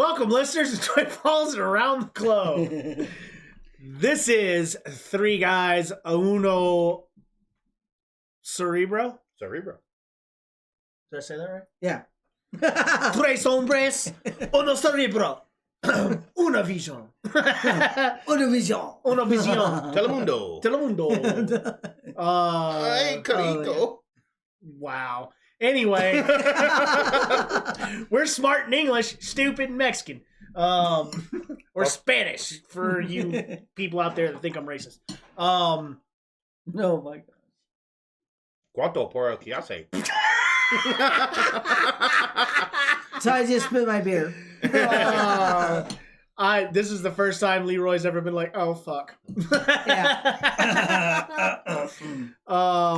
Welcome, listeners, to Twin Falls and Around the Globe. This is Three Guys, Uno Cerebro. Cerebro. Did I say that right? Yeah. Tres hombres, uno cerebro. Una vision. Una vision. Una vision. Telemundo. Telemundo. Hey, Carito. Wow. Anyway, we're smart in English, stupid in Mexican. Or Spanish for you people out there that think I'm racist. Oh my god. Cuanto por el que hace? So I just spit my beer. This is the first time Leroy's ever been like, oh fuck. Yeah.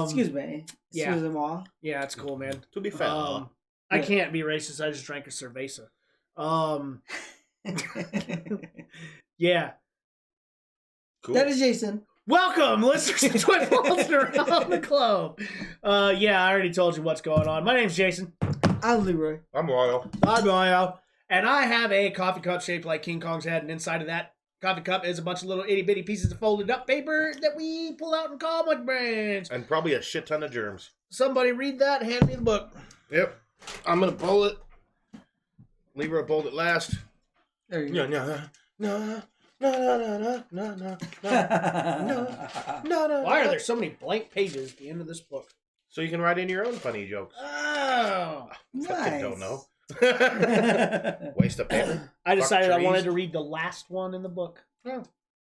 Excuse me. Yeah. Excuse-moi. Yeah, it's cool, man. To be fair. I can't be racist. I just drank a cerveza. Yeah. Cool. That is Jason. Welcome, listeners to Twin Falls and Around the Globe. Yeah, I already told you what's going on. My name's Jason. I'm Leroy. I'm loyal. I'm Mario. And I have a coffee cup shaped like King Kong's head, and inside of that coffee cup is a bunch of little itty-bitty pieces of folded up paper that we pull out and call monkey brains. And probably a shit ton of germs. Somebody read that and hand me the book. Yep. I'm going to pull it. Leroy pulled it last. There you go. No. Why are there so many blank pages at the end of this book? So you can write in your own funny jokes. Oh. Fucking don't know. Waste of paper. I decided I trees. wanted to read the last one in the book. Oh.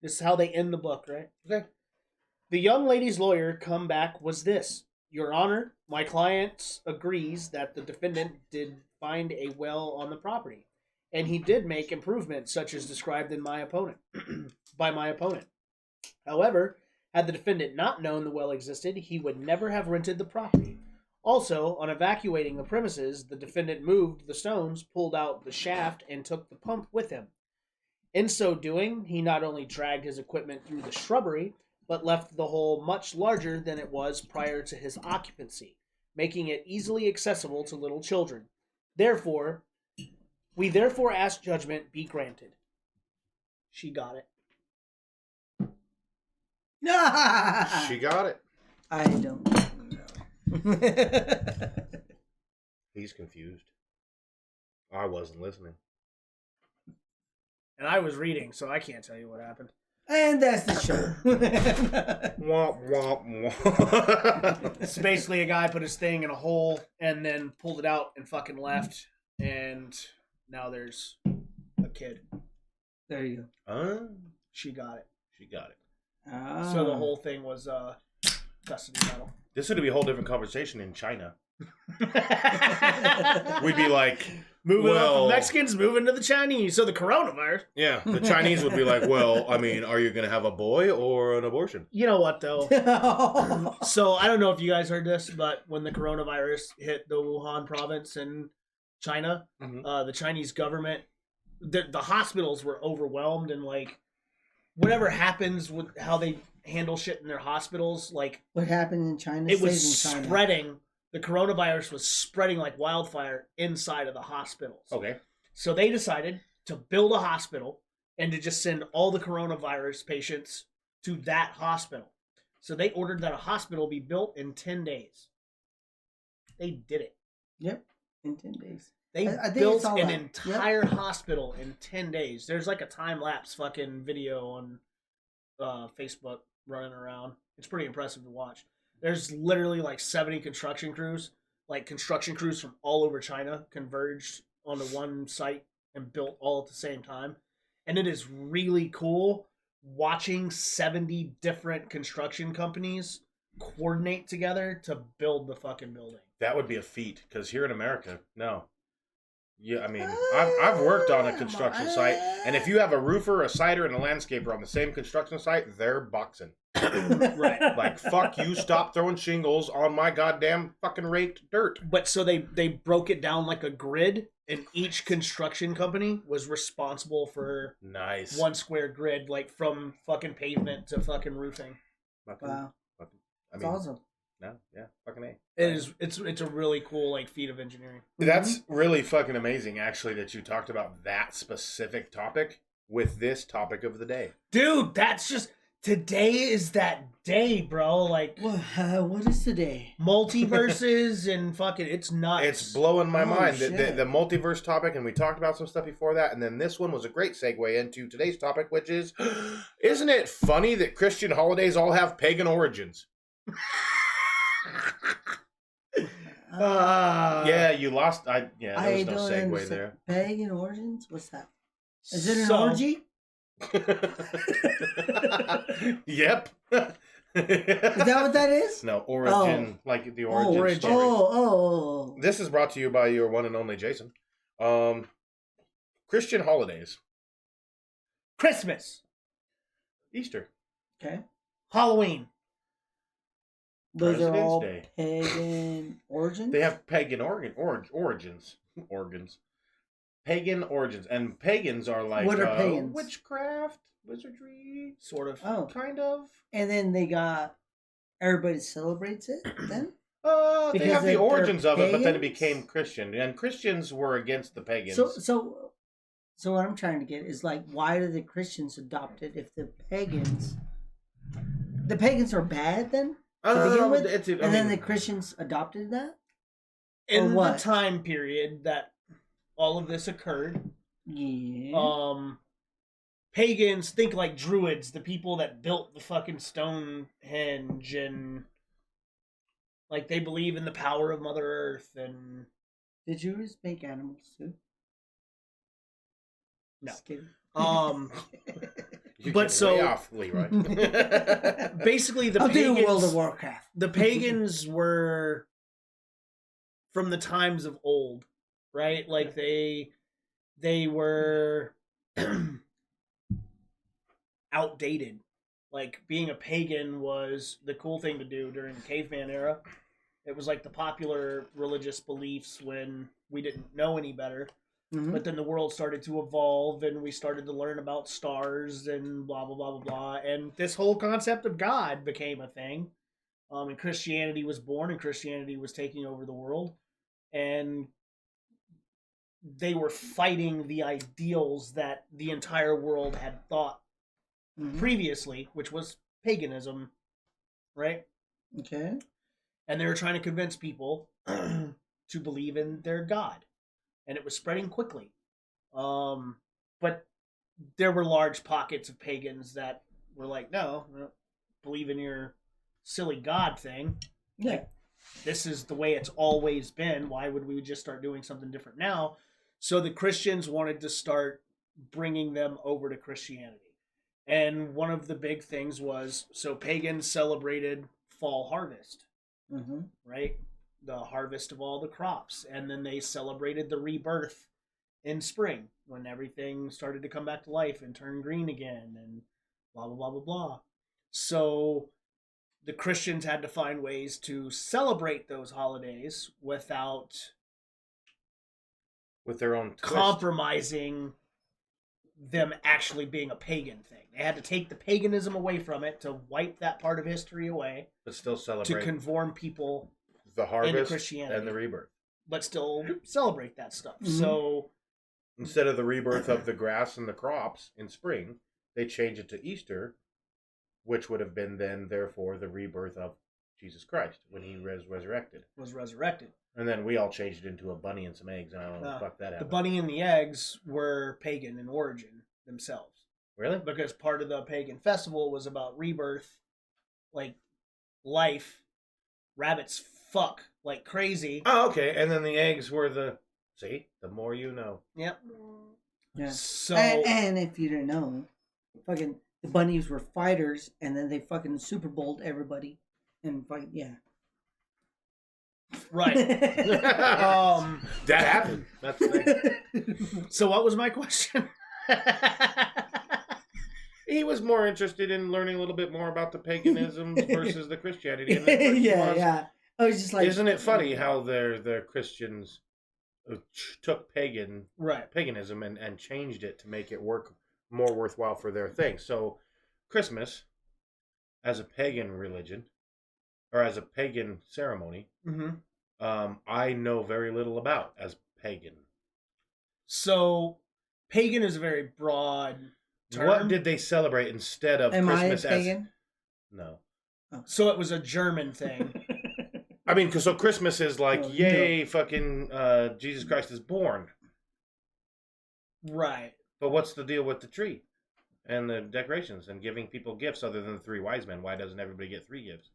This is how they end the book, right? Okay. The young lady's lawyer comeback was this. Your Honor, my client agrees that the defendant did find a well on the property, and he did make improvements such as described in my opponent by my opponent. However, had the defendant not known the well existed, he would never have rented the property. Also, on evacuating the premises, the defendant moved the stones, pulled out the shaft, and took the pump with him. In so doing, he not only dragged his equipment through the shrubbery, but left the hole much larger than it was prior to his occupancy, making it easily accessible to little children. Therefore, we ask judgment be granted. She got it. She got it. I don't know. He's confused. I wasn't listening. And I was reading, so I can't tell you what happened. And that's the show. Womp, womp, womp. It's basically a guy put his thing in a hole and then pulled it out and fucking left. And now there's a kid. There you She got it. She got it. go. So the whole thing was custody battle. This would be a whole different conversation in China. We'd be like, Moving on well, from Mexicans, moving to the Chinese. So the coronavirus. yeah, the Chinese would be like, well, I mean, are you going to have a boy or an abortion? You know what, though? So I don't know if you guys heard this, but when the coronavirus hit the Wuhan province in China, the Chinese government, the hospitals were overwhelmed, and like whatever happens with how they handle shit in their hospitals, like What happened in China it was stays in China. spreading. The coronavirus was spreading like wildfire inside of the hospitals. Okay. So they decided to build a hospital and to just send all the coronavirus patients to that hospital. So they ordered that a hospital be built in 10 days. They did it. Yep. In 10 days. They I think built it's all an that. entire hospital in 10 days. There's like a time-lapse fucking video on Facebook running around. It's pretty impressive to watch. There's literally like 70 construction crews from all over China converged onto one site and built all at the same time. And it is really cool watching 70 different construction companies coordinate together to build the fucking building. That would be a feat, because here in America, no. Yeah, I mean, I've worked on a construction site, and if you have a roofer, a sider, and a landscaper on the same construction site, they're boxing. Right. Like, fuck you, stop throwing shingles on my goddamn fucking raked dirt. But so they broke it down like a grid, and each construction company was responsible for Nice. one square grid, like from fucking pavement to fucking roofing. Fucking, Wow. fucking, I That's mean, awesome. No, yeah, fucking A. It is. It's a really cool like feat of engineering. That's really fucking amazing, actually, that you talked about that specific topic with this topic of the day. Dude, that's just today is that day, bro. Like What is today? multiverses and fucking it's nuts. It's blowing my mind. The shit. multiverse topic, and we talked about some stuff before that, and then this one was a great segue into today's topic, which is, isn't it funny that Christian holidays all have pagan origins? Yeah, you lost. There was no segue understand. there. Pagan origins? What's that? Is it an So- orgy? Yep. Is that what that is? No, origin, like the origin origin. story. Oh. This is brought to you by your one and only Jason. Christian holidays. Christmas, Easter. Okay. Halloween. Those are all President's pagan origins? They have pagan origins. Pagan origins. And pagans are like What are pagans? witchcraft, wizardry, Sort of. Oh. kind of. And then they got everybody celebrates it then? They Because have the they're origins of it, but then it pagans? became Christian. And Christians were against the pagans. So what I'm trying to get is like, why do the Christians adopt it if the pagans are bad then? To begin with? And then the Christians adopted that? In the what? time period that all of this occurred, Yeah. pagans think like druids, the people that built the fucking Stonehenge, and like they believe in the power of Mother Earth and Did Jews make animals too? No. Just kidding. You but get so- way off, Leroy. basically the I'll pagans, do World of Warcraft. the pagans were from the times of old, right? Like they were outdated. Like being a pagan was the cool thing to do during the caveman era. It was like the popular religious beliefs when we didn't know any better. Mhm. But then the world started to evolve and we started to learn about stars and blah, blah, blah, blah, blah. And this whole concept of God became a thing. And Christianity was born and Christianity was taking over the world. And they were fighting the ideals that the entire world had thought Mhm. previously, which was paganism, right? Okay. And they were trying to convince people to believe in their God. And it was spreading quickly. But there were large pockets of pagans that were like, no, I don't believe in your silly God thing. Yeah. This is the way it's always been. Why would we just start doing something different now? So the Christians wanted to start bringing them over to Christianity. And one of the big things was, so pagans celebrated fall harvest, Mm-hmm. right? The harvest of all the crops. And then they celebrated the rebirth in spring when everything started to come back to life and turn green again and blah, blah, blah, blah, blah. So the Christians had to find ways to celebrate those holidays without With their own twist. compromising them actually being a pagan thing. They had to take the paganism away from it to wipe that part of history away But still to celebrate conform people, the harvest Christianity. and the rebirth. but still celebrate that stuff. Mhm. So Instead of the rebirth of the grass and the crops in spring, they change it to Easter, which would have been then, therefore, the rebirth of Jesus Christ when he was resurrected. was resurrected. And then we all changed it into a bunny and some eggs, and I don't know what the fuck that The happened. bunny and the eggs were pagan in origin themselves. Really? Because part of the pagan festival was about rebirth, like life. Rabbits fuck like crazy. Oh, okay. And then the eggs were the... See? The more you know. Yep. Yeah. So And if you didn't know, fucking the bunnies were fighters, and then they fucking Super Bowled everybody, and fucking yeah. right. That happened. That's the thing. So what was my question? He was more interested in learning a little bit more about the paganism versus the Christianity. And the question yeah, was, yeah. I was just like, isn't it funny how the Christians took Right. paganism and changed it to make it work more worthwhile for their thing? So Christmas, as a pagan religion, or as a pagan ceremony, I know very little about as pagan. So, pagan is a very broad term. What did they celebrate instead of Christmas? I a pagan? No. Oh. So it was a German thing. I mean, so Christmas is like, yay, fucking Jesus Christ is born. Right. But what's the deal with the tree and the decorations and giving people gifts other than the 3 wise men? Why doesn't everybody get 3 gifts?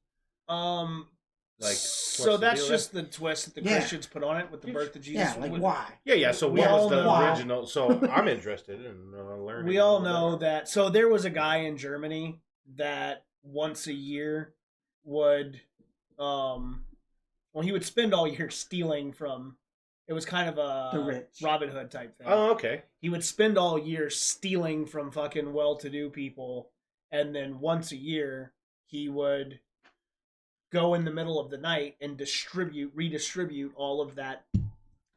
So that's just the twist that the Christians put on it with the birth of Jesus. Yeah, why? Yeah. So what was the original? So I'm interested in learning. We all know that. So there was a guy in Germany that once a year would, he would spend all year stealing from. It was kind of a the rich. Robin Hood type thing. Oh, okay. He would spend all year stealing from fucking well-to-do people, and then once a year he would go in the middle of the night and redistribute all of that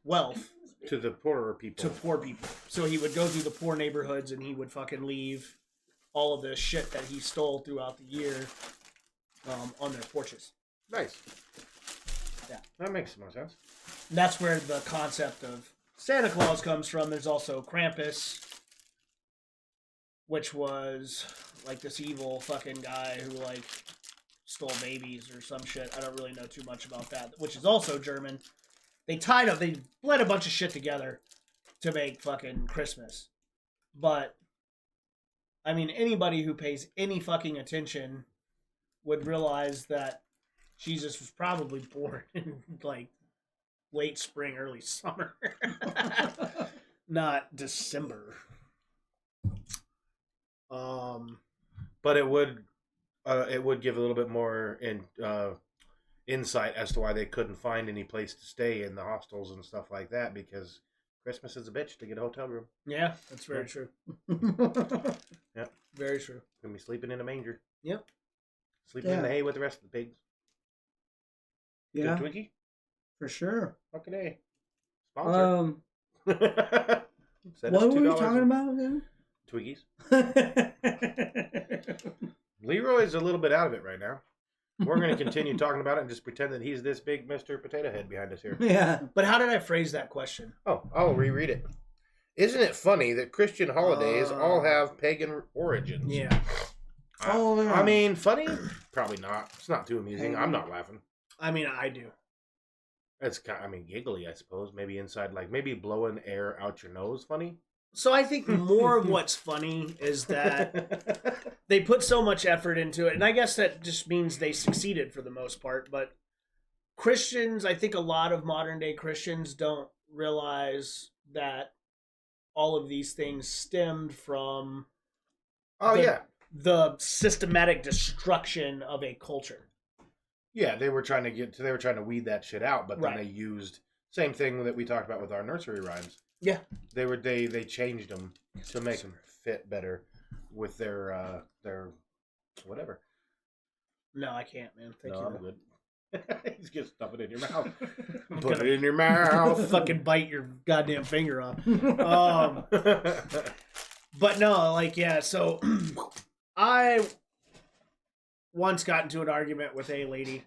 wealth to the poorer people. To poor people. So he would go through the poor neighborhoods and he would fucking leave all of the shit that he stole throughout the year on their porches. Nice. Yeah. That makes more sense. And that's where the concept of Santa Claus comes from. There's also Krampus, which was like this evil fucking guy who like stole babies or some shit. I don't really know too much about that, which is also German. They bled a bunch of shit together to make fucking Christmas. But, I mean, anybody who pays any fucking attention would realize that Jesus was probably born in, like, late spring, early summer. Not December. But it would give a little bit more insight as to why they couldn't find any place to stay in the hostels and stuff like that, because Christmas is a bitch to get a hotel room. Yeah, that's very true. Yep. Very true. Gonna be sleeping in a manger. Yep. Sleeping in the hay with the rest of the pigs. Yeah. Good Twinkie? For sure. Fucking A. Sponsor. What were we talking about again? Twiggies. Leroy's a little bit out of it right now. We're going to continue talking about it and just pretend that he's this big Mr. Potato Head behind us here. Yeah. But how did I phrase that question? Oh, I'll reread it. Isn't it funny that Christian holidays all have pagan origins? Yeah. I mean, funny? Probably not. It's not too amusing. I'm not laughing. I mean, I do. It's kind of, giggly, I suppose. Maybe inside, like, maybe blowing air out your nose funny. So I think more of what's funny is that they put so much effort into it. And I guess that just means they succeeded for the most part. But Christians, I think a lot of modern day Christians don't realize that all of these things stemmed from the systematic destruction of a culture. Yeah, they were trying to weed that shit out, but then they used same thing that we talked about with our nursery rhymes. Yeah, they changed them to make them fit better with their whatever. No, I can't, man. Thank you. I'm good. He's gonna stuff it in your mouth. Put it in your mouth. Fucking bite your goddamn finger off. But no, like, yeah. So I once got into an argument with a lady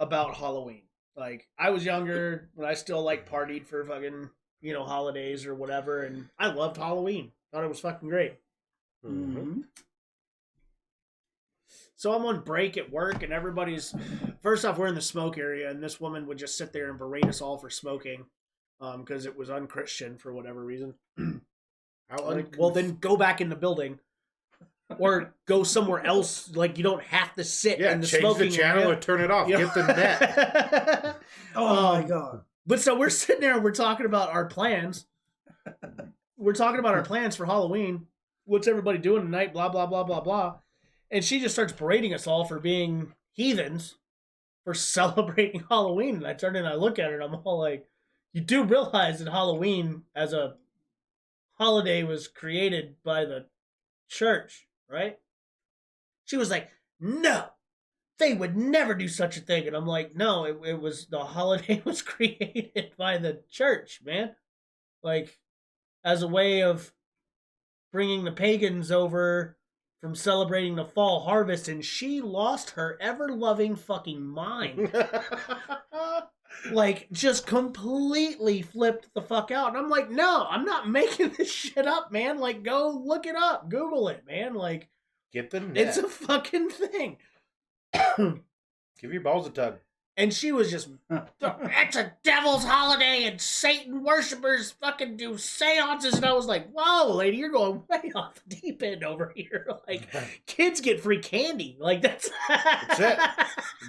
about Halloween. Like, I was younger when I still like partied for fucking, holidays or whatever, and I loved Halloween. Thought it was fucking great. Mm-hmm. So I'm on break at work, and everybody's... First off, we're in the smoke area, and this woman would just sit there and berate us all for smoking because it was unchristian for whatever reason. Well, then go back in the building. Or go somewhere else. Like, you don't have to sit in the smoking area. Change the channel or turn it off. Get the net. Oh, my God. But so we're sitting there and we're talking about our plans. We're talking about our plans for Halloween. What's everybody doing tonight? Blah, blah, blah, blah, blah. And she just starts berating us all for being heathens for celebrating Halloween. And I turn and I look at her and I'm all like, you do realize that Halloween as a holiday was created by the church, right? She was like, no, they would never do such a thing. And I'm like, no, it was, the holiday was created by the church, man. Like, as a way of bringing the pagans over from celebrating the fall harvest, and she lost her ever-loving fucking mind. Like, just completely flipped the fuck out. And I'm like, no, I'm not making this shit up, man. Like, go look it up. Google it, man. Like, get the net. It's a fucking thing. Give your balls a tug. And she was just, it's a devil's holiday and Satan worshippers fucking do seances. And I was like, whoa, lady, you're going way off the deep end over here. Like, kids get free candy. Like, that's it.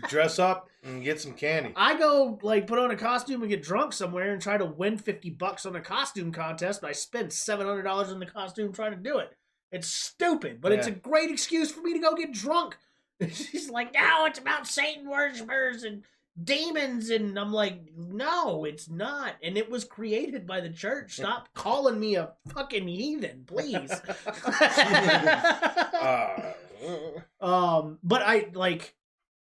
Dress up and get some candy. I go, like, put on a costume and get drunk somewhere and try to win $50 on a costume contest, but I spend $700 on the costume trying to do it. It's stupid, but it's a great excuse for me to go get drunk. She's like, no, it's about Satan worshippers and demons, and I'm like, no, it's not. And it was created by the church. Stop calling me a fucking heathen, please. But I, like,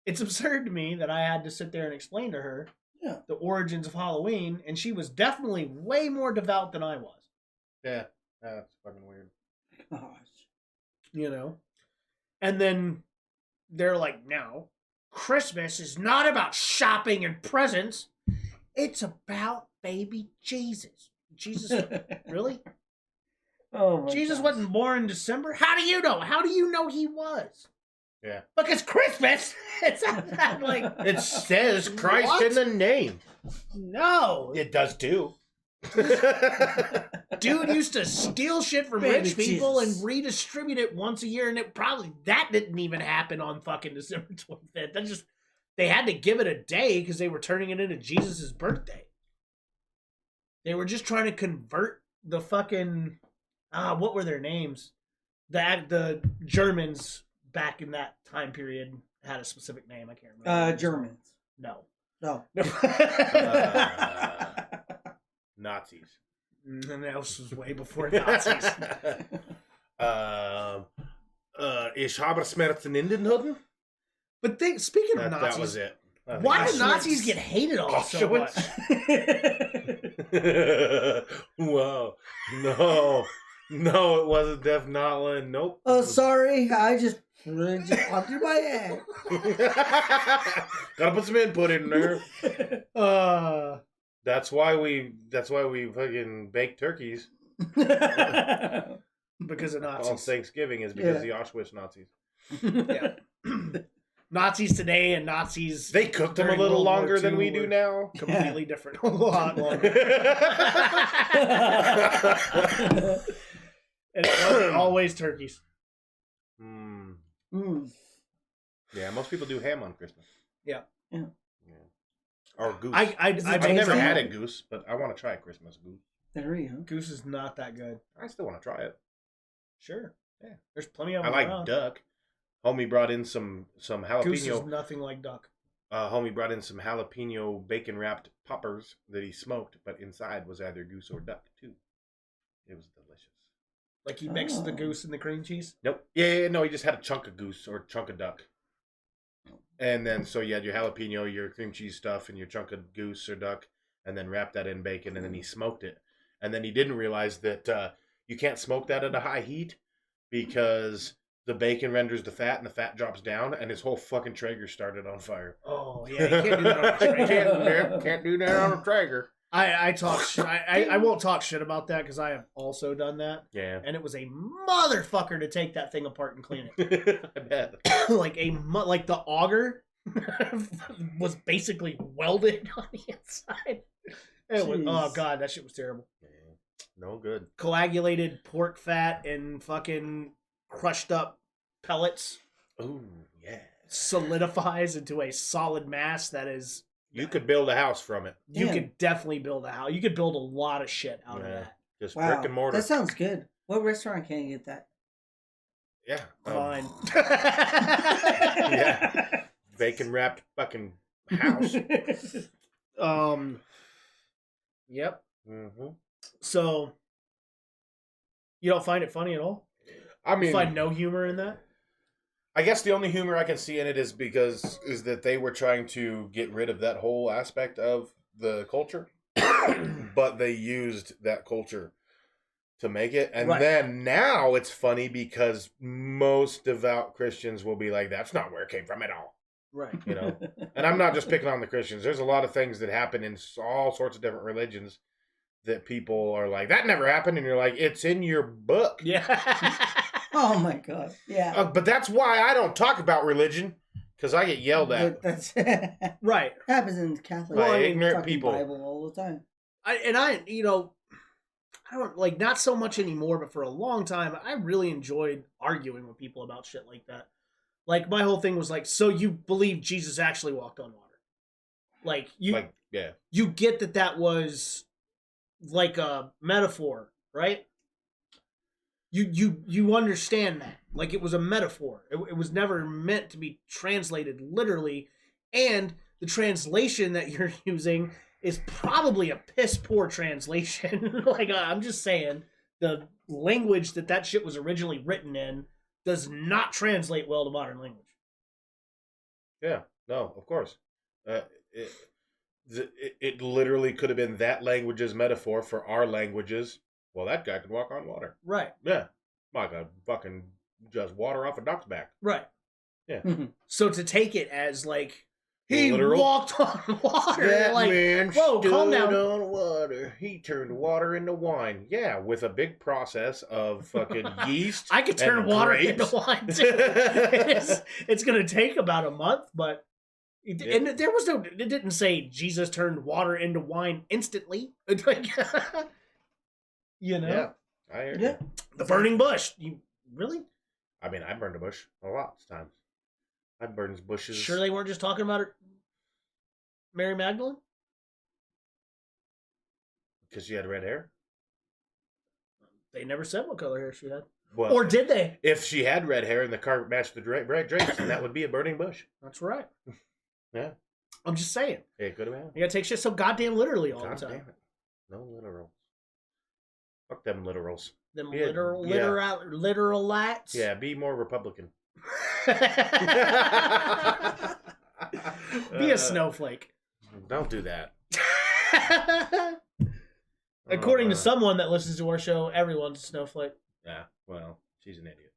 it's absurd to me that I had to sit there and explain to her the origins of Halloween, and she was definitely way more devout than I was. Yeah, that's fucking weird. Gosh. You know? And then they're like, no, Christmas is not about shopping and presents. It's about baby Jesus. Jesus, really? Oh, Jesus wasn't born in December? How do you know? How do you know he was? Yeah. Because Christmas, it's not like... It says Christ in the name. No. It does too. Dude used to steal shit from Baby rich people Jesus. and redistribute it once a year, and that didn't even happen on fucking December 25th. That just, they had to give it a day because they were turning it into Jesus' birthday. They were just trying to convert the fucking, what were their names? The Germans back in that time period had a specific name. I can't remember. Germans. No. Nazis. And that was way before Nazis. Ich habe Schmerzen in den Hoden? But speaking of Nazis, that was it. Why do Nazis get hated on so much? Wow. No, it wasn't Def Notland. Nope. Oh, sorry. I just popped in my head. Gotta put some input in there. That's why we fucking bake turkeys. Because of Nazis. On Thanksgiving is because of the Auschwitz Nazis. Yeah. Nazis today and Nazis. They cooked them a little longer than we do now. Completely different. A lot longer. And it wasn't always turkeys. Yeah, most people do ham on Christmas. Yeah. Or goose. I've never had a goose, but I want to try a Christmas goose. There you go. Goose is not that good. I still want to try it. Sure. Yeah. There's plenty of I them like around. duck. Homie brought in some jalapeno. Goose is nothing like duck. Homie brought in some jalapeno bacon wrapped poppers that he smoked, but inside was either goose or duck too. It was delicious. Like he mixed the goose and the cream cheese? Nope. Yeah, no, he just had a chunk of goose or a chunk of duck. And then, so you had your jalapeno, your cream cheese stuff, and your chunk of goose or duck, and then wrapped that in bacon, and then he smoked it. And then he didn't realize that you can't smoke that at a high heat because the bacon renders the fat, and the fat drops down, and his whole fucking Traeger started on fire. Oh, yeah, you can't do that on a Traeger. Can't do that on a Traeger. I talk shit. I won't talk shit about that because I have also done that. Yeah. And it was a motherfucker to take that thing apart and clean it. I bet. like the auger was basically welded on the inside. It was, oh god, that shit was terrible. Yeah. No good. Coagulated pork fat and fucking crushed up pellets. Ooh, yeah. Solidifies into a solid mass that is. You could build a house from it. You could definitely build a house. You could build a lot of shit out of that. Just brick and mortar. That sounds good. What restaurant can you get that? Yeah. Fine. Yeah. Bacon wrapped fucking house. Yep. Mm-hmm. So, you don't find it funny at all? I mean, you find no humor in that? I guess the only humor I can see in it is that they were trying to get rid of that whole aspect of the culture, but they used that culture to make it. And then now it's funny because most devout Christians will be like, that's not where it came from at all. Right. You know, and I'm not just picking on the Christians. There's a lot of things that happen in all sorts of different religions that people are like, that never happened. And you're like, it's in your book. Yeah. Oh my God. Yeah. But that's why I don't talk about religion, because I get yelled at. That's right. Happens in Catholic ignorant people. Bible all the time. I don't like, not so much anymore, but for a long time, I really enjoyed arguing with people about shit like that. Like, my whole thing was like, so you believe Jesus actually walked on water? Like, you get that was like a metaphor, right? You understand that. Like, it was a metaphor. It was never meant to be translated literally, and the translation that you're using is probably a piss poor translation. Like, I'm just saying, the language that shit was originally written in does not translate well to modern language. Yeah, no, of course. It literally could have been that language's metaphor for our languages. Well, that guy could walk on water. Right. Yeah. Like a fucking just water off a duck's back. Right. Yeah. So to take it as like, he literal? walked on water. That like, man whoa, calm down. on water. He turned water into wine. Yeah, with a big process of fucking yeast. I could turn water into wine too. It's going to take about a month, but and there was no. It didn't say Jesus turned water into wine instantly. Like, you know. Yeah, I hear you. The burning bush. You really? I mean, I burned a bush a lot of times. I burned bushes. Sure, they weren't just talking about Mary Magdalene? Because she had red hair? They never said what color hair she had. Well, or did they? If she had red hair and the carpet matched the drapes, then that would be a burning bush. That's right. Yeah. I'm just saying. It could have been. You gotta take shit so goddamn literally all the time. Damn it. No literals. Fuck them literals. Them literal lights. Yeah, be more Republican. Be a snowflake. Don't do that. According to someone that listens to our show, everyone's a snowflake. Yeah, well, she's an idiot.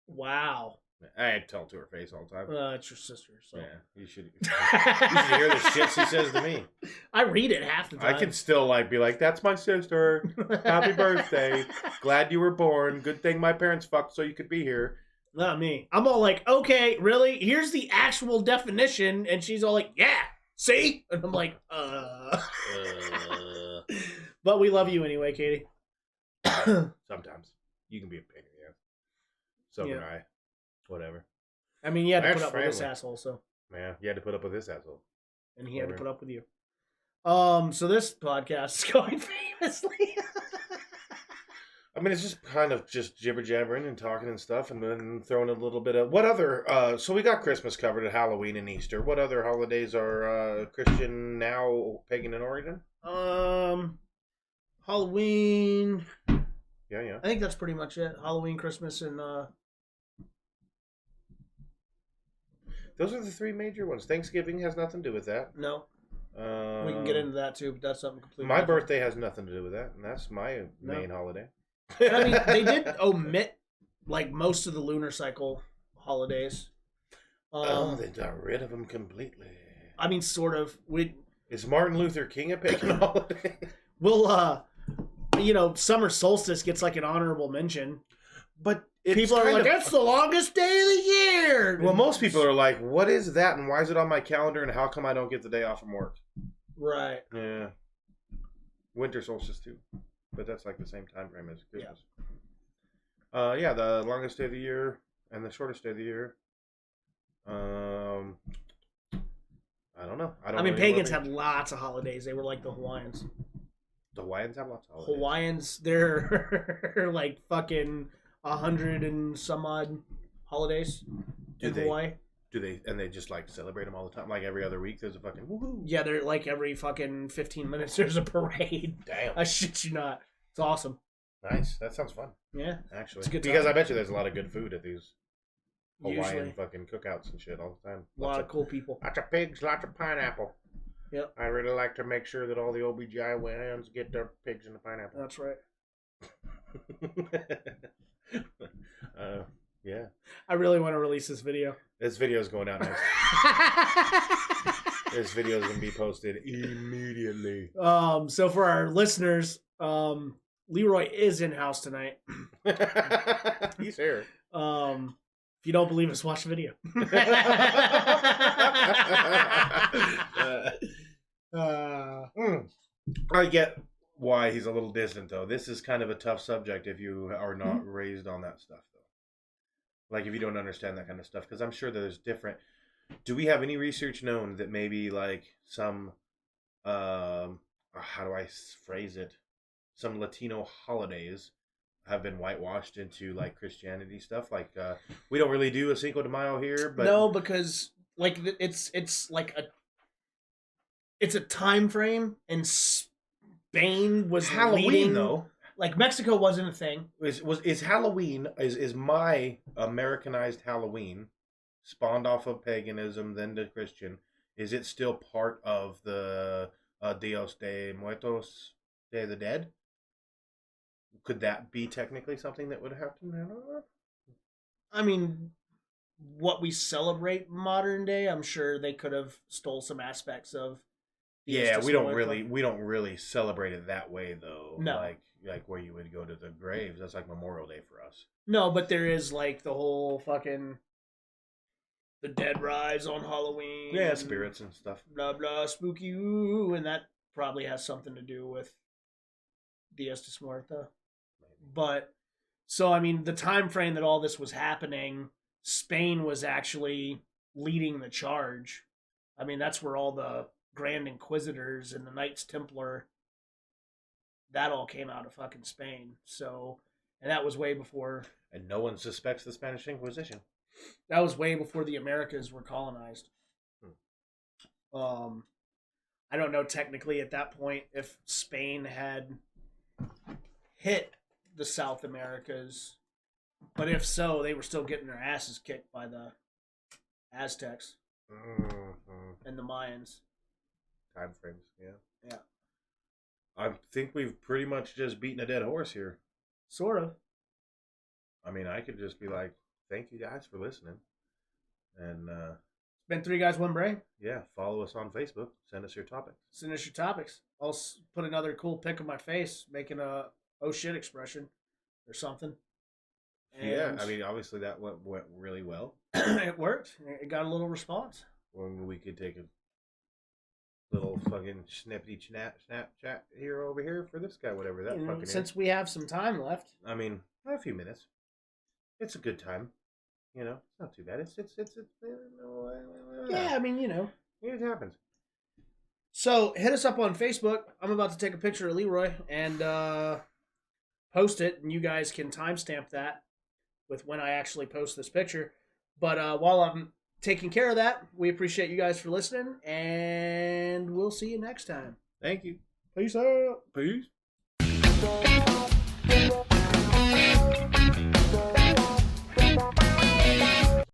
Wow. I tell it to her face all the time. It's your sister. So. Yeah, you should hear the shit she says to me. I read it half the time. I can still be like, that's my sister. Happy birthday. Glad you were born. Good thing my parents fucked so you could be here. Not me. I'm all like, okay, really? Here's the actual definition. And she's all like, yeah, see? And I'm like, But we love you anyway, Katie. Sometimes. You can be a pain in the ass. So can I. Whatever. I mean, you had to put up with this asshole, so. Yeah, you had to put up with this asshole. And he had to put up with you. So this podcast is going famously. I mean, it's just kind of just jibber jabbering and talking and stuff, and then throwing a little bit of what other. So we got Christmas covered at Halloween and Easter. What other holidays are Christian now, pagan in origin? Halloween. Yeah. I think that's pretty much it. Halloween, Christmas, and those are the three major ones. Thanksgiving has nothing to do with that. No. We can get into that too, but that's something completely My different. birthday has nothing to do with that, and that's my main holiday. And I mean, they did omit most of the lunar cycle holidays. They got rid of them completely. I mean, sort of. Is Martin Luther King a pagan holiday? Well, summer solstice gets an honorable mention, but people are like, "That's the longest day of the year." Well, most people are like, "What is that? And why is it on my calendar? And how come I don't get the day off from work?" Right. Yeah. Winter solstice too, but that's the same time frame as Christmas. Yeah. The longest day of the year and the shortest day of the year. I don't know. I mean, pagans had lots of holidays. They were like the Hawaiians. The Hawaiians have lots of holidays. Hawaiians, they're fucking 100 and some odd holidays in Hawaii. Do they? And they just celebrate them all the time, every other week. There's a fucking woohoo. Yeah, they're every fucking 15 minutes. There's a parade. Damn, I shit you not. It's awesome. Nice. That sounds fun. Yeah, actually, it's a good because time. I bet you there's a lot of good food at these Hawaiian Usually. fucking cookouts and shit all the time. A lot of cool people. Lots of pigs, lots of pineapple. Yep. I really like to make sure that all the OBGYNs get their pigs and the pineapple. That's right. Yeah. I really want to release this video. This video's going out next. This video's gonna be posted immediately. So for our listeners, Leroy is in house tonight. He's here. If you don't believe us, watch the video. I get why he's a little distant, though. This is kind of a tough subject if you are not raised on that stuff, though. Like, if you don't understand that kind of stuff. Because I'm sure there's different... Do we have any research known that maybe, like, some... how do I phrase it? Some Latino holidays have been whitewashed into, like, Christianity stuff. Like, we don't really do a Cinco de Mayo here, but... No, because, like, it's like a... It's a time frame, and Spain was Halloween, leading, though. Like, Mexico wasn't a thing. Is Halloween, is my Americanized Halloween, spawned off of paganism, then to Christian, is it still part of the Dios de Muertos, Day of the Dead? Could that be technically something that would happen? I mean, what we celebrate modern day, I'm sure they could have stole some aspects of. Yeah, we don't really celebrate it that way, though. No. Like where you would go to the graves. That's like Memorial Day for us. No, but there is like the whole fucking the dead rise on Halloween. Yeah, spirits and stuff. Blah blah, spooky ooh, and that probably has something to do with Dias de Muerta. But so I mean, the time frame that all this was happening, Spain was actually leading the charge. I mean, that's where all the Grand Inquisitors and the Knights Templar, that all came out of fucking Spain. So, and that was way before. And no one suspects the Spanish Inquisition. That was way before the Americas were colonized. I don't know technically at that point if Spain had hit the South Americas, but if so, they were still getting their asses kicked by the Aztecs and the Mayans. Time frames, yeah. Yeah. I think we've pretty much just beaten a dead horse here. Sort of. I mean, I could just be like, thank you guys for listening. And, it's been 3 Guys, 1 Brain. Yeah, follow us on Facebook. Send us your topics. Send us your topics. I'll put another cool pic of my face, making a oh shit expression or something. And yeah, I mean, obviously that went really well. It worked. It got a little response. When we could take a little fucking snippety Snapchat here over here for this guy, whatever that fucking is. Since we have some time left. I mean, a few minutes. It's a good time. You know, it's not too bad. It's yeah, I mean, you know. It happens. So, hit us up on Facebook. I'm about to take a picture of Leroy and post it, and you guys can timestamp that with when I actually post this picture. But while I'm taking care of that, we appreciate you guys for listening, and we'll see you next time. Thank you. Peace out. Peace.